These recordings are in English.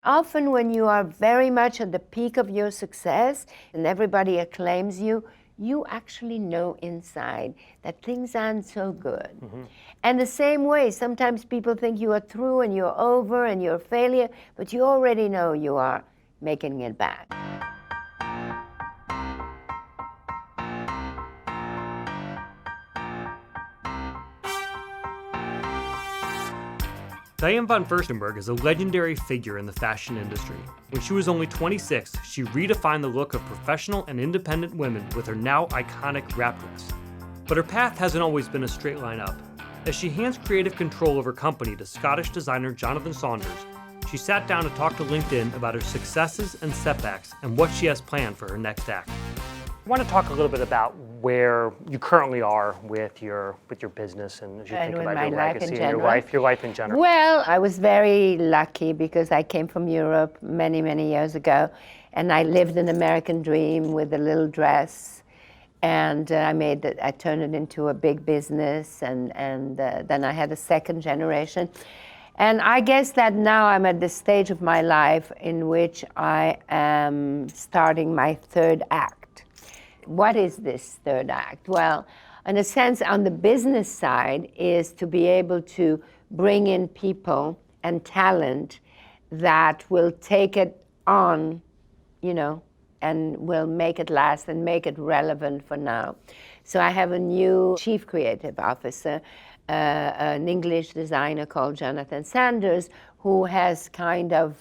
Often when you are very much at the peak of your success and everybody acclaims you, you actually know inside that things aren't so good. Mm-hmm. And the same way, sometimes people think you are through and you're over and you're a failure, but you already know you are making it back. Diane von Furstenberg is a legendary figure in the fashion industry. When she was only 26, she redefined the look of professional and independent women with her now iconic wrap dress. But her path hasn't always been a straight line up. As she hands creative control of her company to Scottish designer Johnathan Saunders, she sat down to talk to LinkedIn about her successes and setbacks and what she has planned for her next act. I want to talk a little bit about where you currently are with your business and as you think about your legacy and your life in general. Well, I was very lucky because I came from Europe many, many years ago, and I lived an American dream with a little dress, and I turned it into a big business, and then I had a second generation. And I guess that now I'm at this stage of my life in which I am starting my third act. What is this third act? Well, in a sense, on the business side is to be able to bring in people and talent that will take it on, and will make it last and make it relevant for now. So I have a new chief creative officer, an English designer called Johnathan Sanders, who has kind of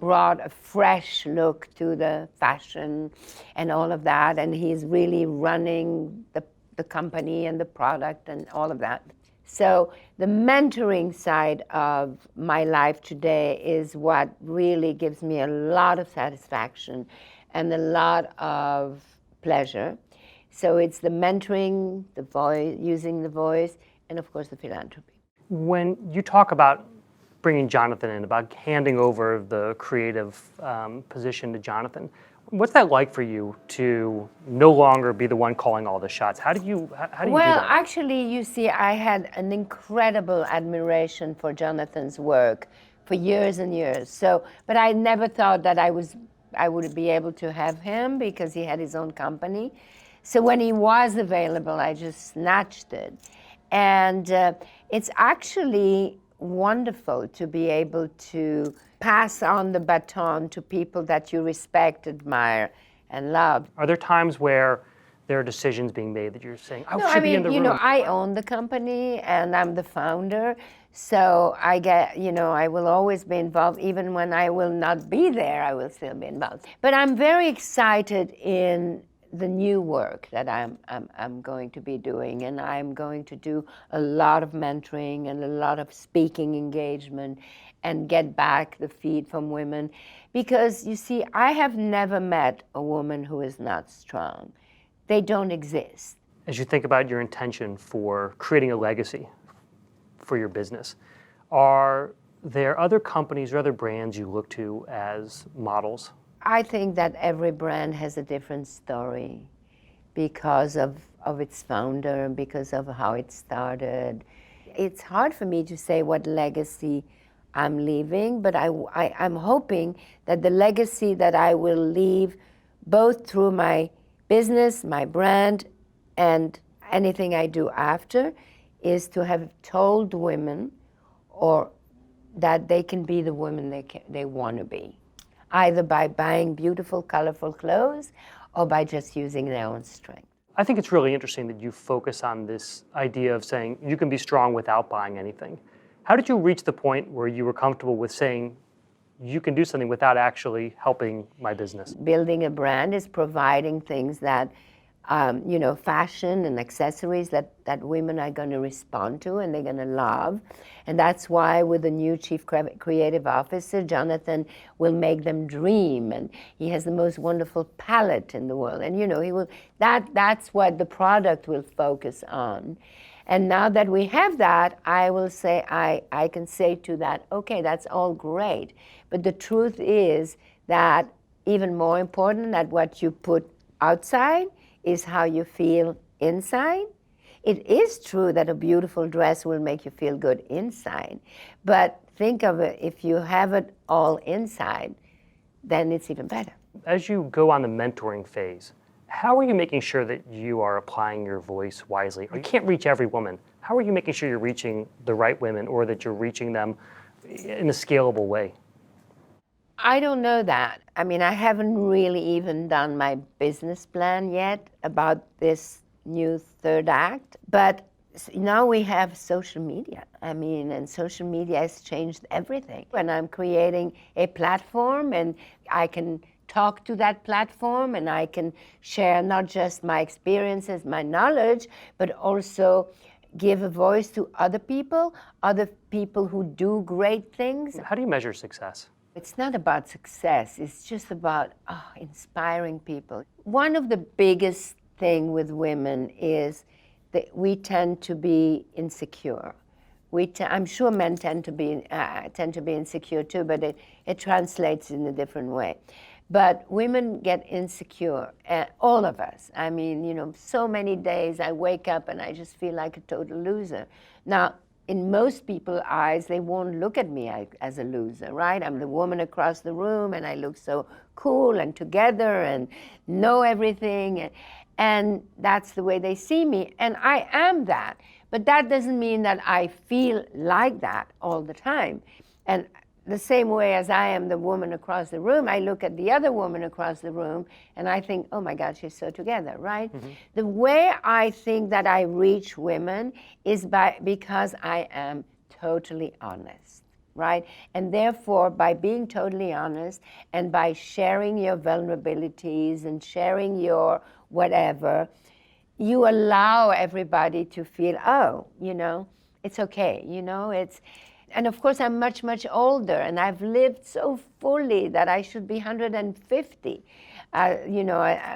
brought a fresh look to the fashion and all of that, and he's really running the company and the product and all of that. So the mentoring side of my life today is what really gives me a lot of satisfaction and a lot of pleasure. So it's the mentoring, the voice, using the voice, and of course the philanthropy. When you talk about bringing Johnathan in, about handing over the creative position to Johnathan, what's that like for you to no longer be the one calling all the shots? How do you do that? Well, actually, you see, I had an incredible admiration for Johnathan's work for years and years. So, but I never thought that I would be able to have him because he had his own company. So when he was available, I just snatched it. And it's actually wonderful to be able to pass on the baton to people that you respect, admire, and love. Are there times where there are decisions being made that you're saying, be in the room? I own the company and I'm the founder, so I will always be involved. Even when I will not be there, I will still be involved. But I'm very excited in the new work that I'm going to be doing, and I'm going to do a lot of mentoring and a lot of speaking engagement and get back the feed from women, because you see, I have never met a woman who is not strong. They don't exist. As you think about your intention for creating a legacy for your business, are there other companies or other brands you look to as models? I think that every brand has a different story because of its founder and because of how it started. It's hard for me to say what legacy I'm leaving, but I'm hoping that the legacy that I will leave, both through my business, my brand, and anything I do after, is to have told women or that they can be the women they want to be, either by buying beautiful, colorful clothes or by just using their own strength. I think it's really interesting that you focus on this idea of saying you can be strong without buying anything. How did you reach the point where you were comfortable with saying you can do something without actually helping my business? Building a brand is providing things that, fashion and accessories that women are going to respond to and they're going to love. And that's why with the new Chief Creative Officer, Johnathan will make them dream. And he has the most wonderful palette in the world. And, he will, that's what the product will focus on. And now that we have that, I will say, I can say to that, okay, that's all great. But the truth is that even more important than what you put outside is how you feel inside. It is true that a beautiful dress will make you feel good inside, but think of it, if you have it all inside, then it's even better. As you go on the mentoring phase, how are you making sure that you are applying your voice wisely? You can't reach every woman. How are you making sure you're reaching the right women, or that you're reaching them in a scalable way? I don't know that. I mean, I haven't really even done my business plan yet about this new third act, but now we have social media. I mean, and social media has changed everything. When I'm creating a platform and I can talk to that platform and I can share not just my experiences, my knowledge, but also give a voice to other people who do great things. How do you measure success? It's not about success, it's just about inspiring people. One of the biggest things with women is that we tend to be insecure. I'm sure men tend to be insecure too, but it translates in a different way. But women get insecure, all of us. I mean, so many days I wake up and I just feel like a total loser. Now, in most people's eyes, they won't look at me as a loser, right? I'm the woman across the room, and I look so cool and together and know everything, and that's the way they see me, and I am that. But that doesn't mean that I feel like that all the time. And the same way as I am the woman across the room, I look at the other woman across the room and I think, oh my God, she's so together, right? Mm-hmm. The way I think that I reach women is because I am totally honest, right? And therefore, by being totally honest and by sharing your vulnerabilities and sharing your whatever, you allow everybody to feel, it's okay, And of course, I'm much, much older, and I've lived so fully that I should be 150,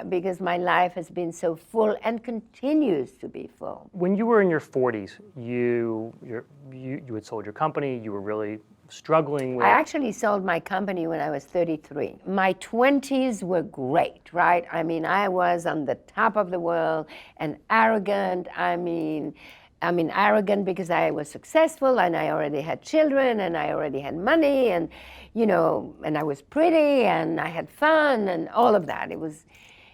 because my life has been so full and continues to be full. When you were in your 40s, you had sold your company, you were really struggling with... I actually sold my company when I was 33. My 20s were great, right? I mean, I was on the top of the world and arrogant. I mean, arrogant because I was successful and I already had children and I already had money and, and I was pretty and I had fun and all of that.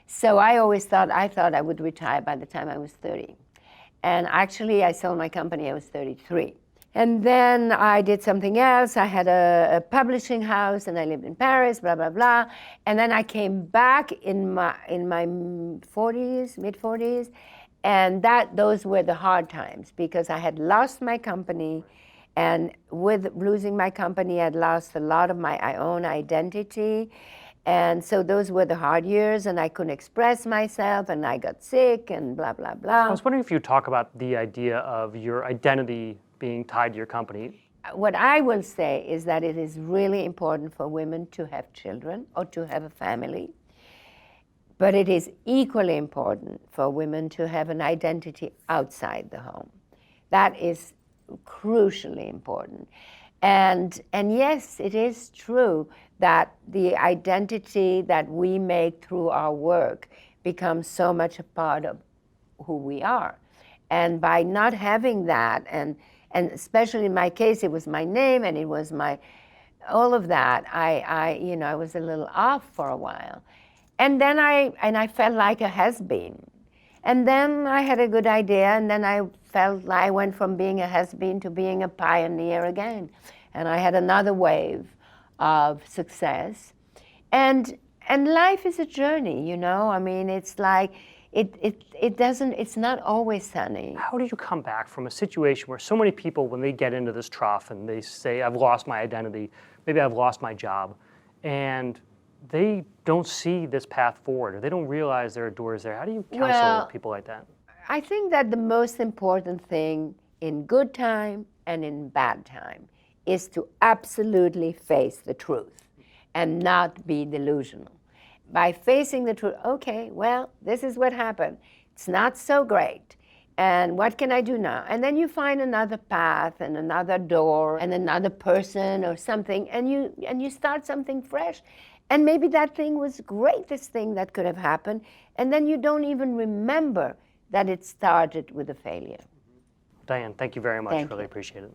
So I always thought I would retire by the time I was 30. And actually, I sold my company, I was 33. And then I did something else. I had a publishing house and I lived in Paris, blah, blah, blah. And then I came back in my 40s, mid-40s. And those were the hard times because I had lost my company, and with losing my company, I'd lost a lot of my own identity. And so those were the hard years, and I couldn't express myself, and I got sick, and blah, blah, blah. I was wondering if you talk about the idea of your identity being tied to your company. What I will say is that it is really important for women to have children or to have a family. But it is equally important for women to have an identity outside the home. That is crucially important. And yes, it is true that the identity that we make through our work becomes so much a part of who we are. And by not having that, and especially in my case, it was my name and it was all of that, I was a little off for a while. And then I felt like a has-been. And then I had a good idea, and then I felt like I went from being a has-been to being a pioneer again. And I had another wave of success. And life is a journey, I mean, it's like, it's not always sunny. How do you come back from a situation where so many people, when they get into this trough and they say, I've lost my identity, maybe I've lost my job, and they don't see this path forward, or they don't realize there are doors there. How do you counsel people like that? I think that the most important thing in good time and in bad time is to absolutely face the truth and not be delusional. By facing the truth, okay, well, this is what happened. It's not so great. And what can I do now? And then you find another path and another door and another person or something, and you start something fresh. And maybe that thing was the greatest thing that could have happened, and then you don't even remember that it started with a failure. Diane, thank you very much. Thank really you. Appreciate it.